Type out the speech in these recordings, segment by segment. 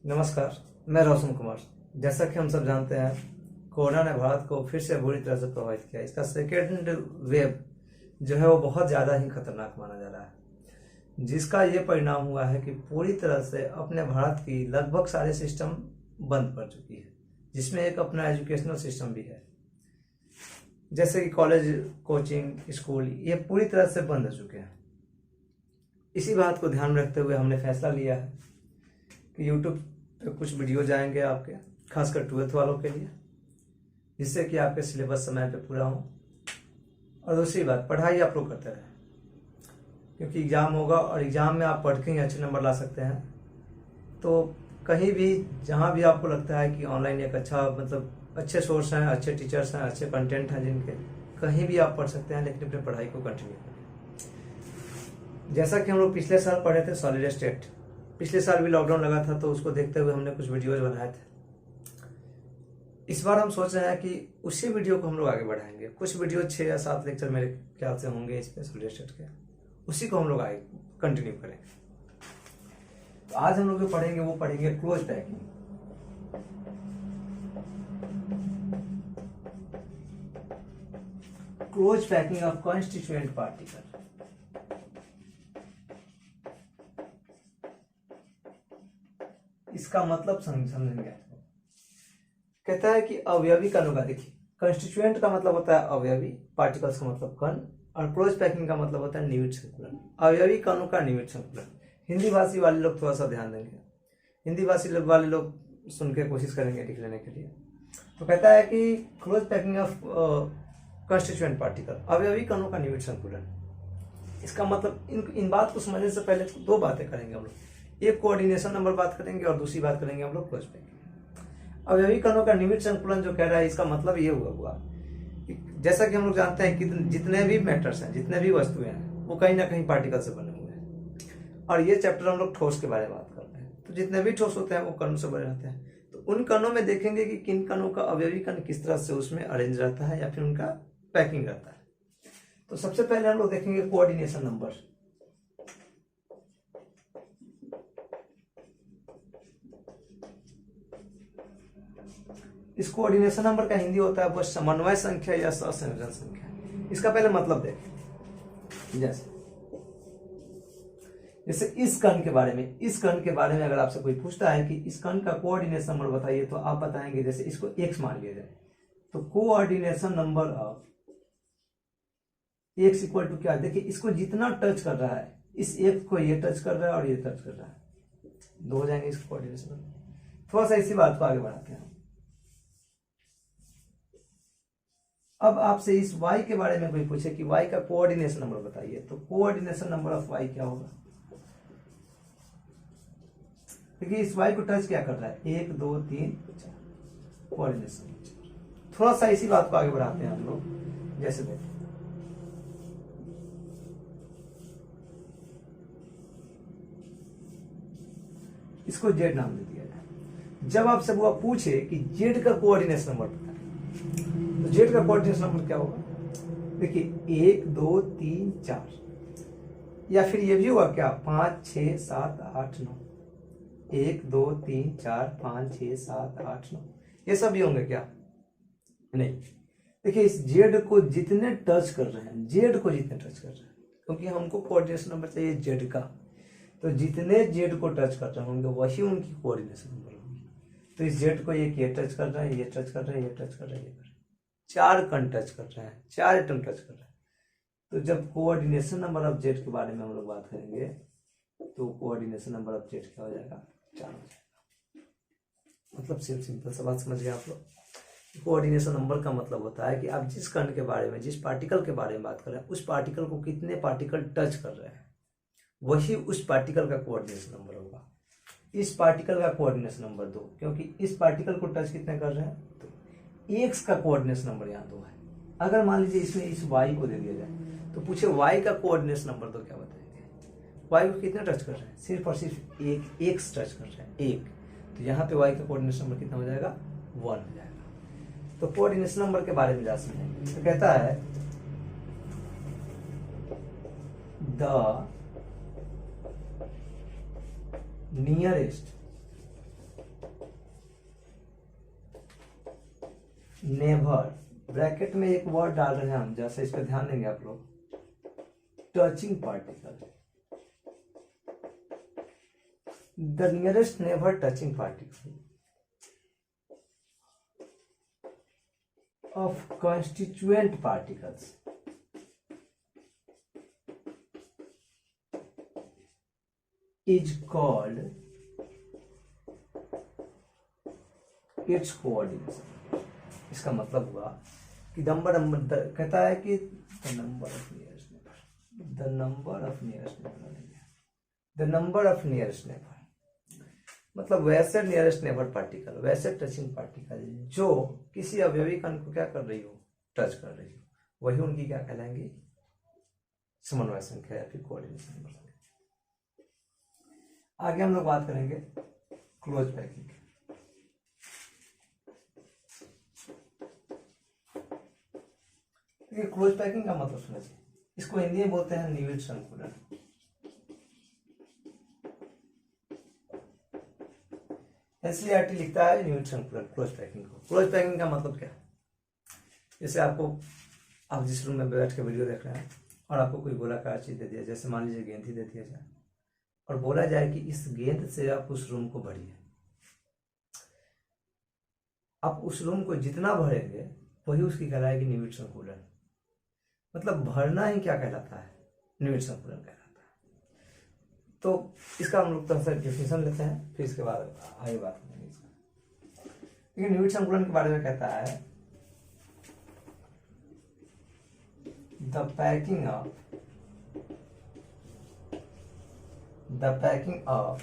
नमस्कार, मैं रोशन कुमार। जैसा कि हम सब जानते हैं, कोरोना ने भारत को फिर से बुरी तरह से प्रभावित किया। इसका सेकेंड वेव जो है वो बहुत ज़्यादा ही खतरनाक माना जा रहा है, जिसका ये परिणाम हुआ है कि पूरी तरह से अपने भारत की लगभग सारे सिस्टम बंद पड़ चुकी है, जिसमें एक अपना एजुकेशनल सिस्टम भी है। जैसे कि कॉलेज, कोचिंग, स्कूल, ये पूरी तरह से बंद हो चुके हैं। इसी बात को ध्यान में रखते हुए हमने फैसला लिया है कि यूट्यूब पे कुछ वीडियो जाएंगे आपके, खासकर 12th वालों के लिए, जिससे कि आपके सिलेबस समय पे पूरा हो। और दूसरी बात, पढ़ाई आप लोग करते रहें, क्योंकि एग्ज़ाम होगा और एग्ज़ाम में आप पढ़ के ही अच्छे नंबर ला सकते हैं। तो कहीं भी जहाँ भी आपको लगता है कि ऑनलाइन एक अच्छा अच्छे सोर्स हैं, अच्छे टीचर्स हैं, अच्छे कंटेंट हैं जिनके, कहीं भी आप पढ़ सकते हैं, लेकिन अपनी पढ़ाई को कंटिन्यू करें। जैसा कि हम लोग पिछले साल पढ़े थे सॉलिड स्टेट, पिछले साल भी लॉकडाउन लगा था, तो उसको देखते हुए हमने कुछ वीडियोज बनाए थे। इस बार हम सोच रहे हैं कि उसी वीडियो को हम लोग आगे बढ़ाएंगे। कुछ वीडियो 6 या 7 लेक्चर मेरे ख्याल से होंगे इस पे सॉलिड स्टेट के, उसी को हम लोग आगे कंटिन्यू करेंगे। तो आज हम लोग जो पढ़ेंगे वो पढ़ेंगे close packing. Close packing of constituent particle. इसका मतलब समझेंगे आपको। कहता है कि अवयवी कणों का, देखिए, कंस्टिट्यूएंट का मतलब होता है अवयवी, पार्टिकल्स का मतलब कण, और क्लोज पैकिंग का मतलब होता है निविड़ संकुलन। अवयवी कणों का निविड़ संकुलन। हिंदी भाषी वाले लोग थोड़ा सा ध्यान देंगे, हिंदी भाषी वाले लोग सुन के कोशिश करेंगे लिख लेने के लिए। तो कहता है कि close packing of constituent particle, अवयवी कणों का निविड़ संकुलन। इसका मतलब इन बात को समझने से पहले 2 बातें करेंगे हम लोग। एक कोऑर्डिनेशन नंबर बात करेंगे और दूसरी बात करेंगे हम लोग क्लोज पैकिंग। अवयवी कणों का निविड़ संकुलन जो कह रहा है, इसका मतलब ये हुआ कि जैसा कि हम लोग जानते हैं कि जितने भी मैटर्स हैं, जितने भी वस्तुएं हैं, वो कहीं ना कहीं पार्टिकल से बने हुए हैं। और ये चैप्टर हम लोग ठोस के बारे में बात कर रहे हैं, तो जितने भी ठोस होते हैं वो कणों से बने रहते हैं। तो उन कणों में देखेंगे कि किन कणों का अवयवी कण किस तरह से उसमें अरेंज रहता है या फिर उनका पैकिंग रहता है। तो सबसे पहले हम लोग देखेंगे कोऑर्डिनेशन नंबर। इस कोऑर्डिनेशन नंबर का हिंदी होता है वो समन्वय संख्या या सहसंयोजन संख्या। इसका पहले मतलब देखें। जैसे इस कण के बारे में अगर आपसे कोई पूछता है कि इस कण का कोऑर्डिनेशन नंबर बताइए, तो आप बताएंगे, जैसे इसको x मान लिया जाए, तो coordination number of x equal to क्या, देखिए इसको जितना टच कर रहा है, इस एक को ये टच कर रहा है और ये टच कर रहा है, 2 हो जाएंगे इसको कोऑर्डिनेशन नंबर। थोड़ा सा इसी बात को आगे बढ़ाते हैं। अब आपसे इस y के बारे में कोई पूछे कि y का कोऑर्डिनेशन नंबर बताइए, तो कोऑर्डिनेशन नंबर ऑफ y क्या होगा। देखिए इस y को टच क्या कर रहा है, 1 2 3 4, कोऑर्डिनेशन। थोड़ा सा इसी बात को आगे बढ़ाते हैं हम लोग। जैसे देखिए इसको z नाम दे दिया जाए। जब आपसे वो पूछे कि z का कोऑर्डिनेशन नंबर बताइए, तो z का कोऑर्डिनेशन नंबर क्या होगा, देखिए 1 2 3 4, या फिर ये भी होगा क्या, 5 6 7 8 9, 1 2 3 4 5 6 7 8 9, ये सब भी होंगे क्या, नहीं। देखिए इस z को जितने टच कर रहे हैं, क्योंकि हमको कोऑर्डिनेशन नंबर चाहिए z का, तो जितने z को टच कर रहे होंगे वही उनकी कोऑर्डिनेशन नंबर होगी। तो इस z को ये टच कर रहा है, ये टच कर रहा है, ये टच कर रहा है, ये कर रहा है, 4 कण टच कर रहे हैं, 4 एटम टच कर रहे हैं। तो जब कोऑर्डिनेशन नंबर ऑफ z के बारे में हम लोग बात करेंगे, तो कोऑर्डिनेशन नंबर ऑफ z क्या हो जाएगा, 4 हो जाएगा। मतलब सिंपल सा बात समझ गए आप लोग। कोऑर्डिनेशन नंबर का मतलब होता है कि आप जिस कण के बारे में, जिस पार्टिकल के बारे में बात कर रहे हैं, उस पार्टिकल को कितने पार्टिकल टच कर रहे हैं, वही उस पार्टिकल का कोऑर्डिनेशन नंबर होगा। इस पार्टिकल का कोऑर्डिनेशन नंबर 2, क्योंकि इस पार्टिकल को टच कितने कर रहे हैं, तो x का कोऑर्डिनेशन नंबर यहाँ 2 है। अगर मान लीजिए इसमें इस y को दे दिया जाए, तो पूछे y का कोऑर्डिनेशन नंबर 2 क्या बताएंगे। y को कितने टच कर रहे हैं, सिर्फ और सिर्फ एक x टच कर रहे हैं, 1, तो यहाँ पे y का कोऑर्डिनेशन नंबर कितना हो जाएगा, 1 हो जाएगा। तो कोऑर्डिनेशन नंबर के बारे में जा समझेंगे। तो कहता है द नियरेस्ट नेवर, ब्रैकेट में एक वर्ड डाल रहे हैं हम, जैसे इस पर ध्यान देंगे आप लोग, touching particle, the nearest never touching particle of constituent particles is called its coordination. इसका मतलब हुआ कि नंबर कहता है कि the number of nearest neighbour, the number of nearest neighbour, the number of nearest neighbour मतलब वैसे नियरेस्ट नेबर पार्टिकल, वैसे टचिंग पार्टिकल जो किसी अवयवी कण को क्या कर रही हो, टच कर रही हो, वही उनकी क्या कहलाएंगी, समन्वय संख्या या फिर कोऑर्डिनेशन नंबर। आगे हम लोग बात करेंगे क्लोज पैकिंग। देखिए क्लोज पैकिंग का मतलब समझिए, इसको हिंदी में बोलते हैं निविड़ संकुलन। एनसीईआरटी लिखता है निविड़ संकुलन क्लोज पैकिंग को। क्लोज पैकिंग का मतलब क्या है, जैसे आपको, आप जिस रूम में बैठ के वीडियो देख रहे हैं और आपको कोई गोलाकार चीज दे दिया, जैसे मान लीजिए गेंद ही दे दिया जाए और बोला जाए कि इस गेंद से आप उस रूम को भरिए, आप उस रूम को जितना भरेंगे वही उसकी कहलाएगी निविड़ संकुलन। मतलब भरना ही क्या कहलाता है, निविड़ संकुलन कहलाता है। तो इसका हम लोग तरह से डेफिनेशन लेते हैं, फिर इसके बाद आगे बात करेंगे इसका। लेकिन निविड़ संकुलन के बारे में कहता है, the packing of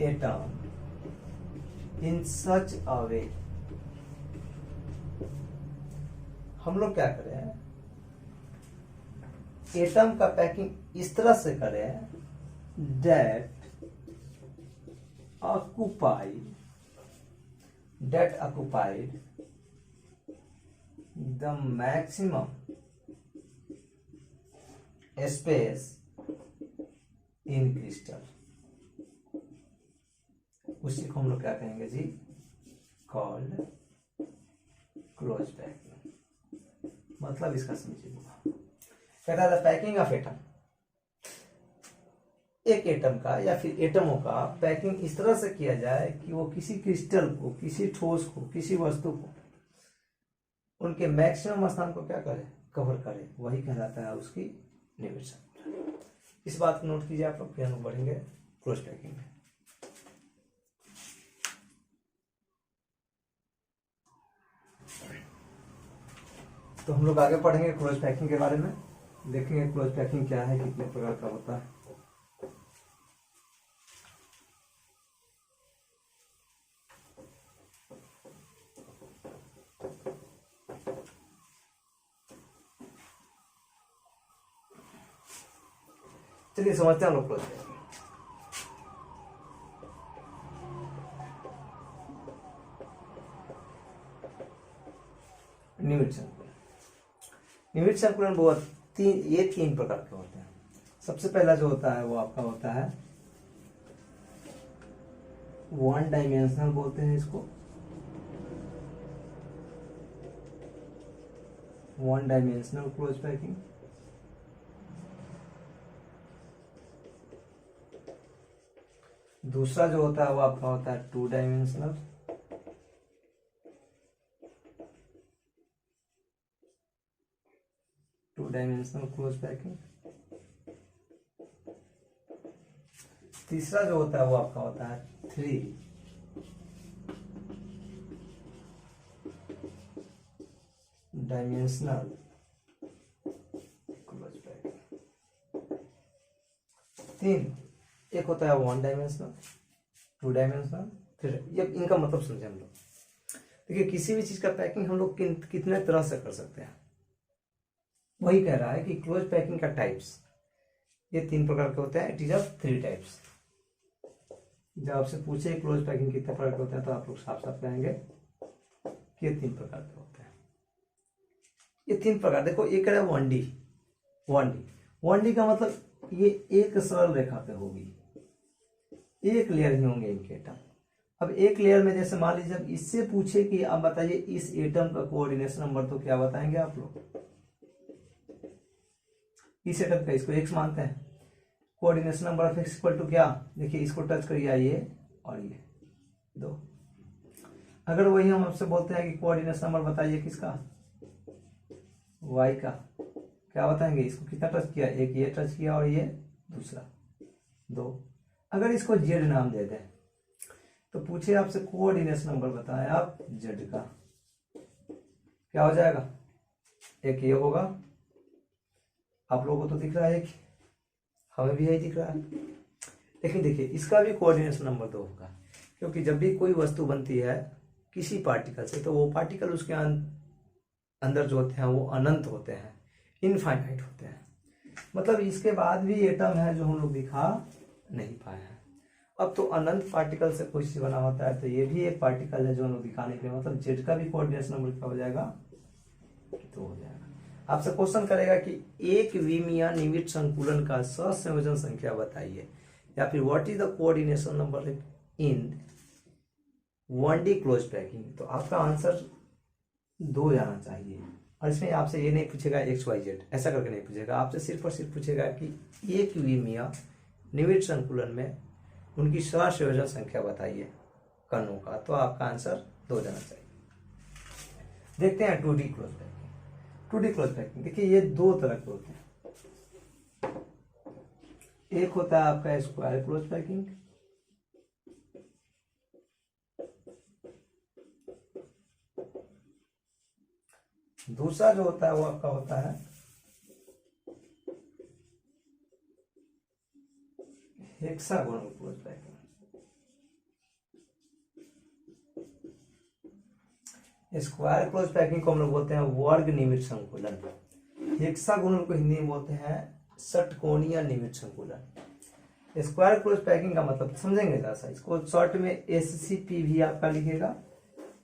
atom in such a way, हम लोग क्या करें, एटम का पैकिंग इस तरह से करें that occupied the maximum space in crystal, उसी को हम लोग क्या कहेंगे जी, कॉल्ड क्लोज पैकिंग। मतलब इसका समझिए, कहता था पैकिंग ऑफ एटम, एक एटम का या फिर एटमों का पैकिंग इस तरह से किया जाए कि वो किसी क्रिस्टल को, किसी ठोस को, किसी वस्तु को उनके मैक्सिमम स्थान को क्या करे, कवर करे, वही कहलाता है उसकी निविड़ संकुलन। इस बात को नोट कीजिए आप लोग, फिर हम बढ़ेंगे क्लोज पैकिंग में। तो हम लोग आगे पढ़ेंगे क्लोज पैकिंग के बारे में, देखेंगे क्लोज पैकिंग क्या है, कितने प्रकार का होता है। चलिए समझते हैं हम लोग क्लोज पैकिंग। निविड़ संकुलन, निविड़ संकुलन बहुत तीन प्रकार के होते हैं। सबसे पहला जो होता है वो आपका होता है वन डायमेंशनल, बोलते हैं इसको वन डायमेंशनल क्लोज पैकिंग। दूसरा जो होता है वो आपका होता है टू डायमेंशनल, क्लोज पैकिंग। तीसरा जो होता है वो आपका होता है थ्री डायमेंशनल क्लोज पैकिंग। तीन, एक होता है वन डायमेंशनल, टू डायमेंशनल, फिर ये इनका मतलब समझे हम लोग। देखिए किसी भी चीज का पैकिंग हम लोग कितने तरह से कर सकते हैं, वही कह रहा है कि क्लोज पैकिंग का टाइप्स ये तीन प्रकार के होते हैं। It is of three types. जब आपसे पूछे क्लोज पैकिंग कितने प्रकार के होते हैं तो आप लोग साफ साफ कहेंगे कि ये तीन प्रकार के होते हैं। ये तीन प्रकार, देखो एक है वन डी। वन डी का मतलब ये एक सरल रेखा पे होगी, एक लेयर ही होंगे इनके एटम। अब एक लेयर में जैसे मान लीजिए जब इससे पूछे कि आप बताइए इस एटम का कोऑर्डिनेशन नंबर, तो क्या बताएंगे आप लोग? इस एटम का इसको एक्स मानते हैं, coordination number of x equal to क्या? देखिए इसको टच करिए, ये और ये दो। अगर वही हम आपसे बोलते हैं कि कोऑर्डिनेशन नंबर बताइए किसका? वाई का, क्या बताएंगे? इसको कितना टच किया? एक ये टच किया और ये दूसरा दो। अगर इसको जेड नाम दे दें तो पूछे आपसे कोऑर्डिनेशन नंबर बताएं आप जेड का, क्या हो जाएगा? एक ये होगा, आप लोगों को तो दिख रहा है, एक हमें भी यही दिख रहा है, लेकिन देखिए इसका भी कोऑर्डिनेशन नंबर 2 होगा, क्योंकि जब भी कोई वस्तु बनती है किसी पार्टिकल से तो वो पार्टिकल उसके अंदर जो होते हैं वो अनंत होते हैं, इनफाइनाइट होते हैं। मतलब इसके बाद भी एटम है जो हम लोग दिखा नहीं पाए हैं। अब तो अनंत पार्टिकल से कोई चीज बना होता है, तो ये भी एक पार्टिकल है जो हम लोग दिखाने के लिए, मतलब जेड का भी कोऑर्डिनेशन नंबर क्या हो जाएगा? 2 हो जाएगा। आपसे क्वेश्चन करेगा कि एक विमीय निविष्ट संकुलन का सहसंयोजन संख्या बताइए, या फिर what is the coordination number in 1D close packing, तो आपका आंसर 2 जाना चाहिए। और इसमें आपसे ये नहीं पूछेगा एक्स वाई जेड, ऐसा करके नहीं पूछेगा, आपसे सिर्फ और सिर्फ पूछेगा कि एक विमीय निविष्ट संकुलन में उनकी सहसंयोजन संख्या बताइए कणों का, तो आपका आंसर 2 जाना चाहिए। देखते हैं 2D close packing. 2D close packing देखिए ये 2 तरह के होते हैं। एक होता है आपका स्क्वायर क्लोज पैकिंग, दूसरा जो होता है वो आपका होता है hexagonal close packing. Square close packing को हम लोग बोलते हैं वर्ग निविष्ट संकुलन, हेक्सागोनल को हिंदी में बोलते हैं षटकोणीय निविष्ट संकुलन। स्क्वायर क्लोज पैकिंग का मतलब समझेंगे जरा सा, इसको शॉर्ट में एससीपी भी आपका लिखेगा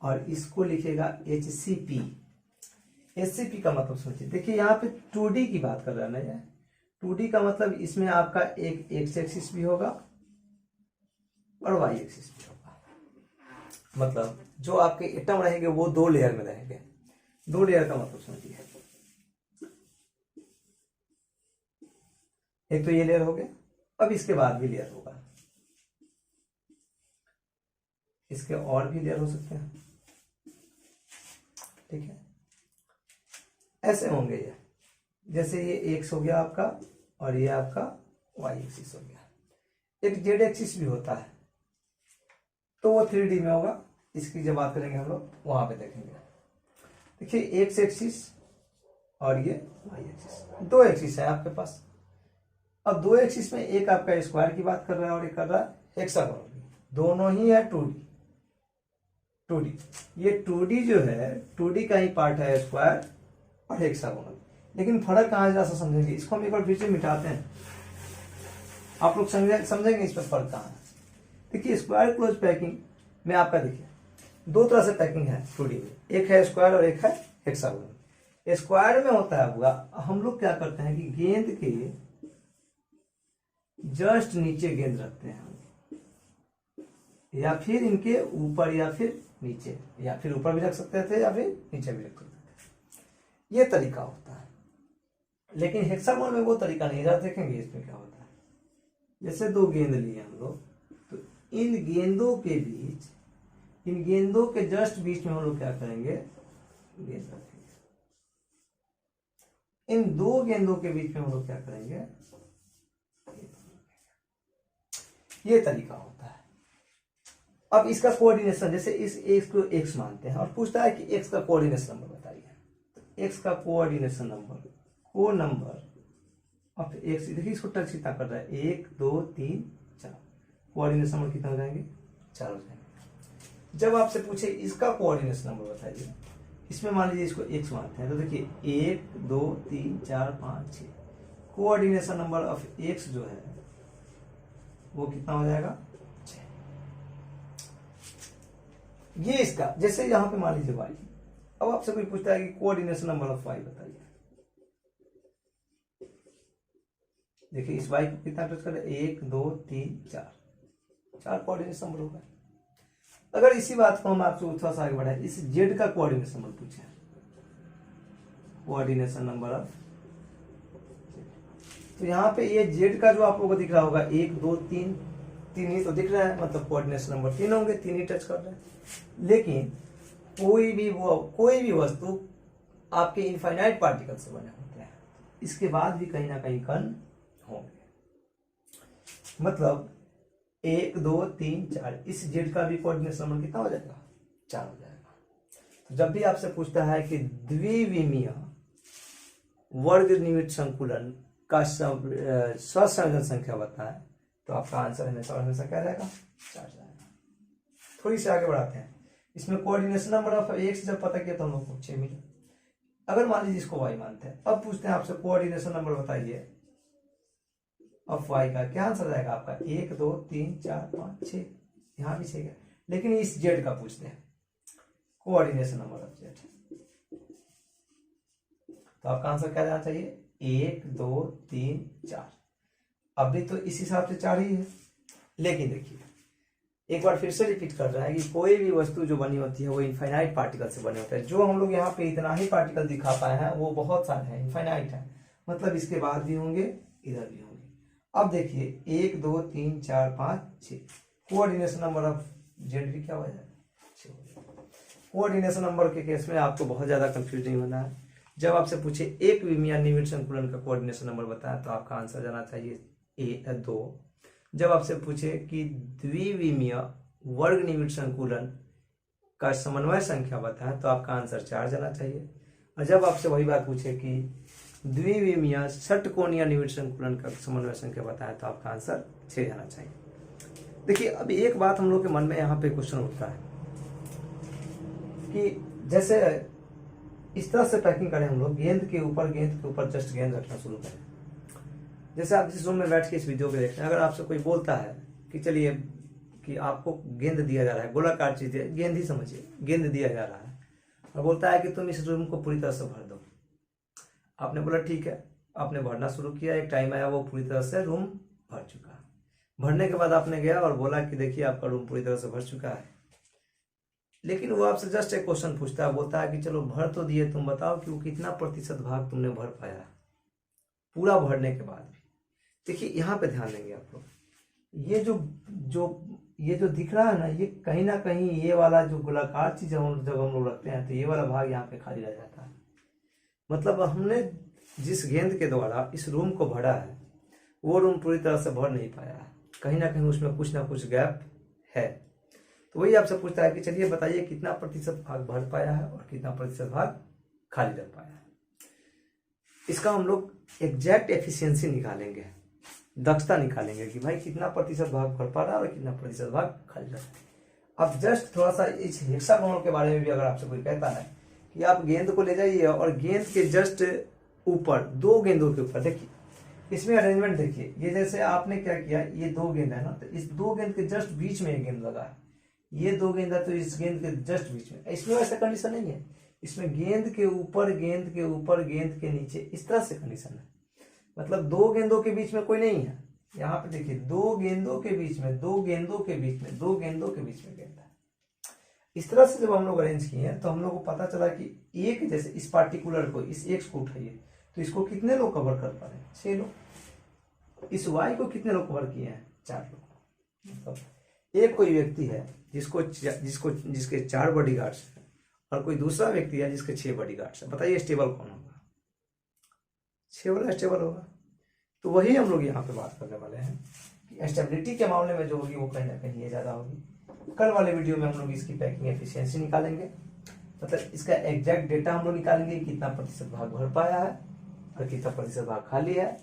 और इसको लिखेगा एचसीपी। एससीपी का मतलब समझिए, देखिए यहाँ पे 2D की बात कर रहा है ना, ये 2D का मतलब इसमें आपका एक एक्स एक्सिस भी होगा और वाई एक्सिस भी होगा। मतलब जो आपके एटम रहेंगे वो 2 लेयर में रहेंगे। 2 लेयर का मतलब समझिए, एक तो ये लेयर हो गया, अब इसके बाद भी लेयर होगा, इसके और भी लेयर हो सकते हैं, ठीक है। ऐसे होंगे ये, जैसे ये एक्स हो गया आपका और ये आपका वाई एक्सिस हो गया। एक जेड एक्सिस भी होता है, तो वो 3D में होगा, इसकी जब बात करेंगे हम लोग वहां पे देखेंगे। देखिए एक्स एक्सिस और ये वाई एक्सिस, 2 एक्सिस है आपके पास। अब 2 एक्सिस में एक आपका स्क्वायर की बात कर रहा है और एक कर रहा है हेक्सागोनल, दोनों ही है 2D। ये 2D जो है 2D का ही पार्ट है स्क्वायर और हेक्सागोनल, लेकिन फर्क कहाँ जरा सा समझेंगे, इसको हम एक बार फिर से मिटाते हैं, आप लोग समझेंगे इस पर फर्क कहाँ है। देखिए स्क्वायर क्लोज पैकिंग में आपका देखिए 2 तरह से पैकिंग है 2D में, एक है स्क्वायर और एक है हेक्सागोनल। स्क्वायर में होता है हुआ, हम लोग क्या करते हैं कि गेंद के जस्ट नीचे गेंद रखते हैं, या फिर इनके ऊपर या फिर नीचे, या फिर ऊपर भी रख सकते थे या फिर नीचे भी रख सकते थे, ये तरीका होता है। लेकिन हेक्सागोनल में वो तरीका नहीं, जरा देखेंगे इसमें क्या होता है। जैसे 2 गेंद लिए हम लोग, तो इन गेंदों के बीच, इन गेंदों के जस्ट बीच में हम लोग क्या करेंगे, गेंद रखेंगे। इन 2 गेंदों के बीच में हम लोग क्या करेंगे, ये तरीका होता है। अब इसका कोऑर्डिनेशन, जैसे इस एक्स को एक्स मानते हैं और पूछता है कि एक्स का कोऑर्डिनेशन नंबर बताइए, एक्स का कोऑर्डिनेशन नंबर, को नंबर ऑफ एक्स, देखिए इसको टच कितना कर रहा है, 1 2 3 4, कोऑर्डिनेशन नंबर कितना हो जाएंगे, 4 हो जाएंगे। जब आपसे पूछे इसका कोऑर्डिनेशन नंबर बताइए, इसमें मान लीजिए इसको एक्स मानते हैं, तो देखिए 1 2 3 4 5 6, कोऑर्डिनेशन नंबर ऑफ एक्स जो है वो कितना हो जाएगा, 6। ये इसका, जैसे यहां पे मान लीजिए वाई, अब आपसे कोई पूछता है कि कोऑर्डिनेशन नंबर ऑफ वाई बताइए, देखिए इस वाई को कितना टच कर, 1 2 3 4, 4 कोऑर्डिनेशन नंबर होगा। अगर इसी बात को हम आपसे थोड़ा सा आगे बढ़ाए, इस जेड का कोऑर्डिनेशन नंबर पूछे, कोऑर्डिनेशन नंबर ऑफ, तो यहाँ पे ये जेड का जो आप लोगों को दिख रहा होगा 1 2 3, 3 ही तो दिख रहा है, मतलब कोऑर्डिनेशन नंबर 3 होंगे, 3 ही टच कर रहे हैं। लेकिन कोई भी वस्तु आपके इनफाइनाइट पार्टिकल से बने होते हैं, इसके बाद भी कहीं ना कहीं कण होंगे। मतलब 1 2 3 4, इस जेड का भी कोऑर्डिनेशन नंबर कितना हो जाएगा? 4 हो जाएगा। तो जब भी आपसे पूछता है कि द्विविमीय वर्ग निमित्त संकुलन का ससंयोजन संख्या बताएं, तो आपका आंसर हमेशा क्या रहेगा? 4 जाएगा। थोड़ी सी आगे बढ़ाते हैं, इसमें कोऑर्डिनेशन नंबर ऑफ एक्स जब पता किया तो हम लोग को 6 मिला। अगर मान लीजिए इसको वाई मानते हैं, अब पूछते हैं आपसे कोऑर्डिनेशन नंबर बताइए ऑफ वाई का, क्या आंसर रहेगा आपका? 1 2 3 4 5 6, यहाँ भी 6 है। लेकिन इस जेड का पूछते हैं कोऑर्डिनेशन नंबर ऑफ जेड, तो आपका आंसर क्या जाना चाहिए? 1 2 3 4। अभी तो इस हिसाब से 4 ही है, लेकिन देखिए एक बार फिर से रिपीट कर रहा है कि कोई भी वस्तु जो बनी होती है वो इनफाइनाइट पार्टिकल से बने होते हैं। जो हम लोग यहाँ पे इतना ही पार्टिकल दिखा पाए हैं वो बहुत सारे हैं, इनफाइनाइट है, मतलब इसके बाद भी होंगे, इधर भी होंगे। अब देखिए 1 2 3 4 5 6, कोऑर्डिनेशन नंबर ऑफ जेड भी क्या हो जाएगा? 6 हो जाएगा। कोऑर्डिनेशन नंबर के केस में आपको बहुत ज्यादा कंफ्यूज नहीं होना है। जब आपसे पूछे एक विमीय निविड़ संकुलन का कोऑर्डिनेशन नंबर बताया, तो आपका आंसर जाना चाहिए 2। जब आपसे पूछे कि द्विविमीय वर्ग निविड़ संकुलन का समन्वय संख्या बताएं, तो आपका आंसर 4 जाना चाहिए। और जब आपसे वही बात पूछे कि द्विविमीय षटकोणीय निविड़ संकुलन का समन्वय संख्या बताएं, तो आपका आंसर 6 जाना चाहिए। देखिए अब एक बात हम लोग के मन में यहाँ पे क्वेश्चन उठता है कि जैसे इस तरह से पैकिंग करें हम लोग, गेंद के ऊपर जस्ट गेंद रखना शुरू करें। जैसे आप जिस रूम में बैठ के इस वीडियो को देख रहे हैं, अगर आपसे कोई बोलता है कि चलिए कि आपको गेंद दिया जा रहा है, गोलाकार चीज है, गेंद ही समझिए, गेंद दिया जा रहा है और बोलता है कि तुम इस रूम को पूरी तरह से भर दो। आपने बोला ठीक है, आपने भरना शुरू किया, एक टाइम आया वो पूरी तरह से रूम भर चुका। भरने के बाद आपने गया और बोला कि देखिए आपका रूम पूरी तरह से भर चुका है, लेकिन वो आपसे जस्ट एक क्वेश्चन पूछता है, बोलता है कि चलो भर तो दिए, तुम बताओ कि वो कितना प्रतिशत भाग तुमने भर पाया पूरा भरने के बाद भी। देखिए यहाँ पे ध्यान देंगे आप लोग, ये जो दिख रहा है ना कहीं ये वाला जो गोलाकार चीज जब हम लोग रखते हैं तो ये वाला भाग यहाँ पे खाली रह जाता है। मतलब हमने जिस गेंद के द्वारा इस रूम को भरा है वो रूम पूरी तरह से भर नहीं पाया है, कहीं ना कहीं उसमें कुछ ना कुछ गैप है। तो वही आपसे पूछता है कि चलिए बताइए कितना प्रतिशत भाग भर पाया है और कितना प्रतिशत भाग खाली रह पाया है। इसका हम लोग एग्जैक्ट एफिशिएंसी निकालेंगे, दक्षता निकालेंगे कि भाई कितना प्रतिशत भाग भर पा रहा है और कितना प्रतिशत भाग खाली रह रहा है। अब जस्ट थोड़ा सा इस हेक्सागोनल के बारे में भी अगर आपसे कोई कहता है कि आप गेंद को ले जाइए और गेंद के जस्ट ऊपर 2 गेंदों के ऊपर, देखिए इसमें अरेंजमेंट देखिए, ये जैसे आपने क्या किया, ये 2 गेंद है ना, तो इस 2 गेंद के जस्ट बीच में एक गेंद लगा है, ये 2 गेंद है तो इस गेंद के जस्ट बीच में। इसमें ऐसा कंडीशन नहीं है, इसमें गेंद के ऊपर गेंद के ऊपर गेंद के नीचे, इस तरह से कंडीशन है। मतलब 2 गेंदों के बीच में कोई नहीं है। यहाँ पे देखिए 2 गेंदों के बीच में 2 गेंदों के बीच में 2 गेंदों के बीच में गेंद है। इस तरह से जब हम लोग अरेंज किए हैं तो हम लोग को पता चला कि एक जैसे इस पार्टिकुलर को, इस एक्स को उठाइए तो इसको कितने लोग कवर कर पा रहे हैं? 6 लोग। इस वाई को कितने लोग कवर किए हैं? 4 लोग। मतलब एक कोई व्यक्ति है जिसके 4 बॉडीगार्ड्स हैं और कोई दूसरा व्यक्ति है जिसके 6 बॉडीगार्ड्स हैं। बताइए स्टेबल कौन होगा? 6 वाला स्टेबल होगा। तो वही हम लोग यहाँ पे बात करने वाले हैं कि स्टेबिलिटी के मामले में जो होगी वो कहीं ना कहीं ये ज्यादा होगी। कल वाले वीडियो में हम लोग इसकी पैकिंग एफिशिएंसी निकालेंगे, मतलब इसका एग्जैक्ट डेटा हम लोग निकालेंगे, कितना प्रतिशत भाग भर पाया है और कितना प्रतिशत भाग खाली है।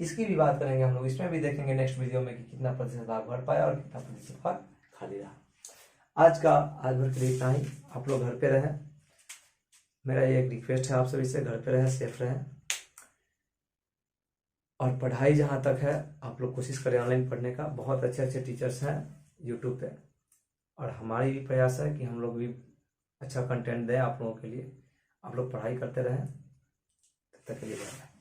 इसकी भी बात करेंगे हम लोग, इसमें भी देखेंगे नेक्स्ट वीडियो में कि कितना प्रतिशत भाग भर पाया और कितना प्रतिशत भाग खाली रहा। आज भर के लिए इतना ही। आप लोग घर पे रहें, मेरा ये एक रिक्वेस्ट है आप सभी से, घर पे रहें, सेफ रहें और पढ़ाई जहाँ तक है आप लोग कोशिश करें ऑनलाइन पढ़ने का। बहुत अच्छे टीचर्स हैं यूट्यूब पे और हमारी भी प्रयास है कि हम लोग भी अच्छा कंटेंट दें आप लोगों के लिए। आप लोग पढ़ाई करते रहें, तब तक के लिए बाय।